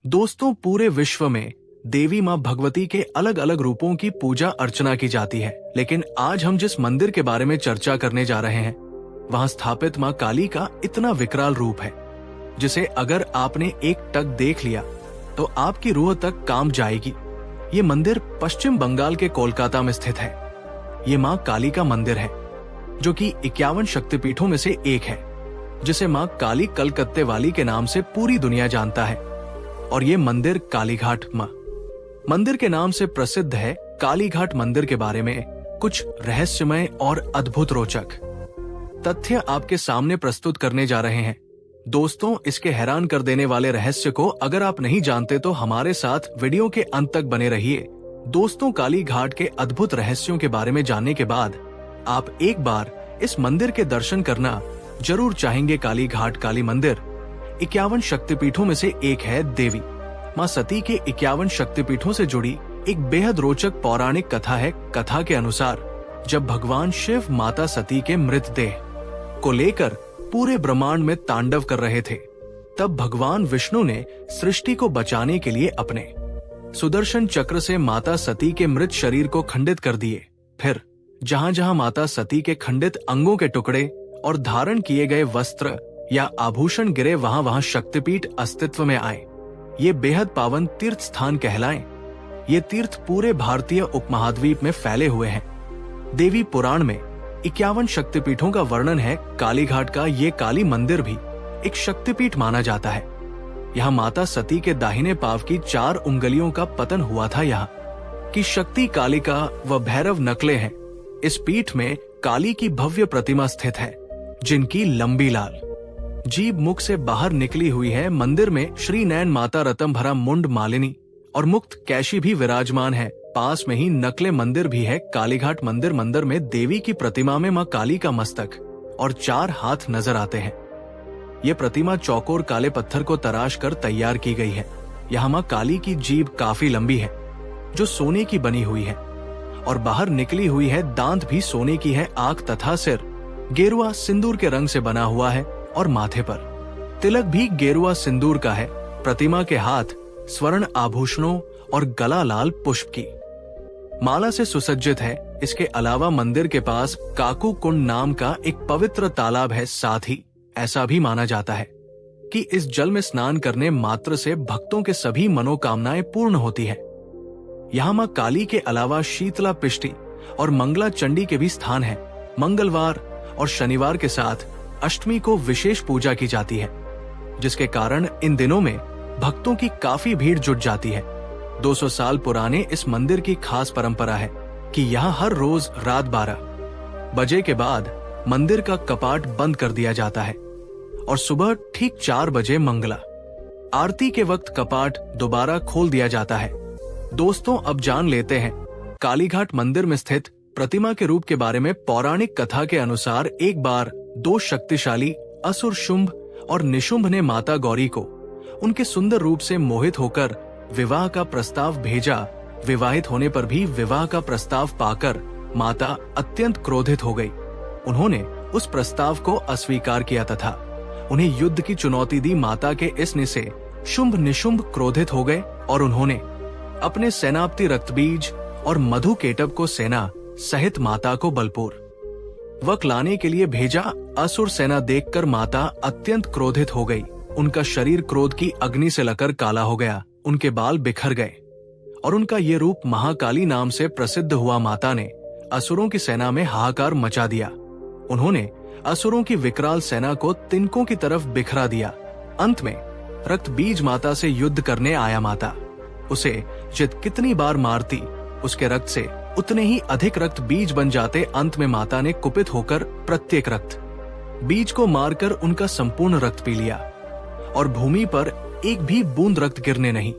दोस्तों, पूरे विश्व में देवी मां भगवती के अलग अलग रूपों की पूजा अर्चना की जाती है, लेकिन आज हम जिस मंदिर के बारे में चर्चा करने जा रहे हैं वहां स्थापित मां काली का इतना विकराल रूप है जिसे अगर आपने एक टक देख लिया तो आपकी रूह तक काम जाएगी। ये मंदिर पश्चिम बंगाल के कोलकाता में स्थित है। ये मां काली का मंदिर है जो कि 51 शक्तिपीठों में से एक है, जिसे मां काली कलकत्ते वाली के नाम से पूरी दुनिया जानता है। और ये मंदिर कालीघाट मंदिर के नाम से प्रसिद्ध है। कालीघाट मंदिर के बारे में कुछ रहस्यमय और अद्भुत रोचक तथ्य आपके सामने प्रस्तुत करने जा रहे हैं। दोस्तों, इसके हैरान कर देने वाले रहस्य को अगर आप नहीं जानते तो हमारे साथ वीडियो के अंत तक बने रहिए। दोस्तों, कालीघाट के अद्भुत रहस्यों के बारे में जानने के बाद आप एक बार इस मंदिर के दर्शन करना जरूर चाहेंगे। कालीघाट काली मंदिर 51 शक्तिपीठों में से एक है। देवी मां सती के 51 शक्तिपीठों से जुड़ी एक बेहद रोचक पौराणिक कथा है। कथा के अनुसार जब भगवान शिव माता सती के मृतदेह को लेकर पूरे ब्रह्मांड में तांडव कर रहे थे, तब भगवान विष्णु ने सृष्टि को बचाने के लिए अपने सुदर्शन चक्र से माता सती के मृत शरीर को खंडित कर दिए। फिर जहां जहां माता सती के खंडित अंगों के टुकड़े और धारण किए गए वस्त्र या आभूषण गिरे, वहां वहां शक्तिपीठ अस्तित्व में आए। ये बेहद पावन तीर्थ स्थान कहलाएं। ये तीर्थ पूरे भारतीय उपमहाद्वीप में फैले हुए हैं। देवी पुराण में 51 शक्तिपीठों का वर्णन है। कालीघाट का ये काली मंदिर भी एक शक्तिपीठ माना जाता है। यहाँ माता सती के दाहिने पांव की 4 उंगलियों का पतन हुआ था। यहाँ की शक्ति कालिका व भैरव नकले हैं। इस पीठ में काली की भव्य प्रतिमा स्थित है, जिनकी लंबी लाल जीभ मुख से बाहर निकली हुई है। मंदिर में श्री नयन माता रतनभरा मुंड मालिनी और मुक्त कैशी भी विराजमान है। पास में ही नकले मंदिर भी है। कालीघाट मंदिर में देवी की प्रतिमा में मां काली का मस्तक और 4 हाथ नजर आते हैं। ये प्रतिमा चौकोर काले पत्थर को तराश कर तैयार की गई है। यहाँ मां काली की जीभ काफी लंबी है, जो सोने की बनी हुई है और बाहर निकली हुई है। दांत भी सोने की है। आंख तथा सिर गेरुआ सिंदूर के रंग से बना हुआ है और माथे पर तिलक भी गेरुआ सिंदूर का है। प्रतिमा के हाथ स्वर्ण आभूषणों और गला लाल पुष्प की माला से सुसज्जित है। इसके अलावा मंदिर के पास काकू कुंड नाम का एक पवित्र तालाब है। साथ ही ऐसा भी माना जाता है कि इस जल में स्नान करने मात्र से भक्तों के सभी मनोकामनाएं पूर्ण होती है। यहाँ मां काली के अलावा शीतला पिष्टी और मंगला चंडी के भी स्थान है। मंगलवार और शनिवार के साथ अष्टमी को विशेष पूजा की जाती है, जिसके कारण इन दिनों में भक्तों की काफी भीड़ जुट जाती है। 200 साल पुराने इस मंदिर की खास परंपरा है कि यहाँ हर रोज रात 12 बजे के बाद मंदिर का कपाट बंद कर दिया जाता है और सुबह ठीक 4 बजे मंगला आरती के वक्त कपाट दोबारा खोल दिया जाता है। दोस्तों, अब जान लेते हैं कालीघाट मंदिर में स्थित प्रतिमा के रूप के बारे में। पौराणिक कथा के अनुसार एक बार 2 शक्तिशाली असुर शुंभ और निशुंभ ने माता गौरी को उनके सुंदर रूप से मोहित होकर विवाह का प्रस्ताव भेजा। विवाहित होने पर भी विवाह का प्रस्ताव पाकर माता अत्यंत क्रोधित हो गई। उन्होंने उस प्रस्ताव को अस्वीकार किया तथा उन्हें युद्ध की चुनौती दी। माता के इस निश्चय से शुंभ निशुंभ क्रोधित हो गए और उन्होंने अपने सेनापति रक्तबीज और मधु केटब को सेना सहित माता को बलपूर्वक वक लाने के लिए भेजा। असुर सेना देखकर माता अत्यंत क्रोधित हो गई। उनका शरीर क्रोध की अग्नि से लकर काला हो गया, उनके बाल बिखर गए और उनका ये रूप महाकाली नाम से प्रसिद्ध हुआ। माता ने असुरों की सेना में हाहाकार मचा दिया। उन्होंने असुरों की विकराल सेना को तिनकों की तरफ बिखरा दिया। अंत में रक्त बीज माता से युद्ध करने आया। माता उसे जित कितनी बार मारती, उसके रक्त से उतने ही अधिक रक्त बीज बन जाते। अंत में माता ने कुपित होकर प्रत्येक रक्त बीज को मारकर उनका संपूर्ण रक्त पी लिया और भूमि पर एक भी बूंद रक्त गिरने नहीं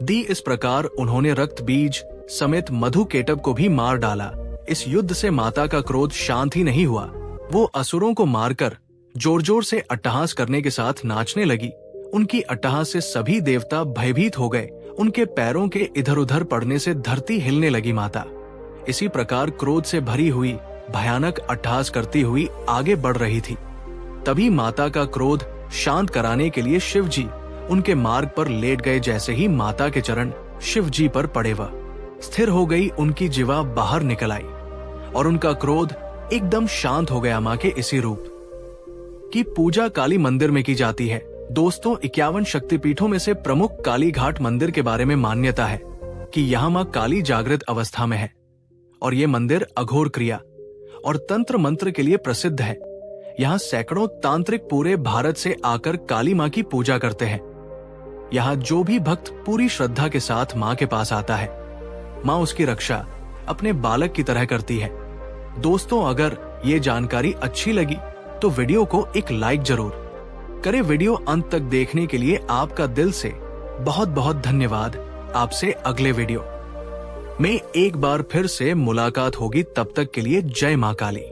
दी। इस प्रकार उन्होंने रक्त बीज समेत मधु केटब को भी मार डाला। इस युद्ध से माता का क्रोध शांत ही नहीं हुआ। वो असुरों को मारकर जोर जोर से अट्टहास करने के साथ नाचने लगी। उनकी अट्टहास से सभी देवता भयभीत हो गए। उनके पैरों के इधर उधर पड़ने से धरती हिलने लगी। माता इसी प्रकार क्रोध से भरी हुई भयानक अट्टहास करती हुई आगे बढ़ रही थी। तभी माता का क्रोध शांत कराने के लिए शिव जी उनके मार्ग पर लेट गए जैसे ही माता के चरण शिव जी पर पड़े, वह स्थिर हो गई, उनकी जीवा बाहर निकल आई और उनका क्रोध एकदम शांत हो गया। मां के इसी रूप की पूजा काली मंदिर में की जाती है। दोस्तों, 51 शक्तिपीठों में से प्रमुख काली घाट मंदिर के बारे में मान्यता है कि यहाँ मां काली जागृत अवस्था में है और ये मंदिर अघोर क्रिया और तंत्र मंत्र के लिए प्रसिद्ध है। यहाँ सैकड़ों तांत्रिक पूरे भारत से आकर काली मां की पूजा करते हैं। यहाँ जो भी भक्त पूरी श्रद्धा के साथ मां के पास आता है, मां उसकी रक्षा अपने बालक की तरह करती है। दोस्तों, अगर ये जानकारी अच्छी लगी तो वीडियो को एक लाइक जरूर करें। वीडियो अंत तक देखने के लिए आपका दिल से बहुत बहुत धन्यवाद। आपसे अगले वीडियो में एक बार फिर से मुलाकात होगी। तब तक के लिए जय मां काली।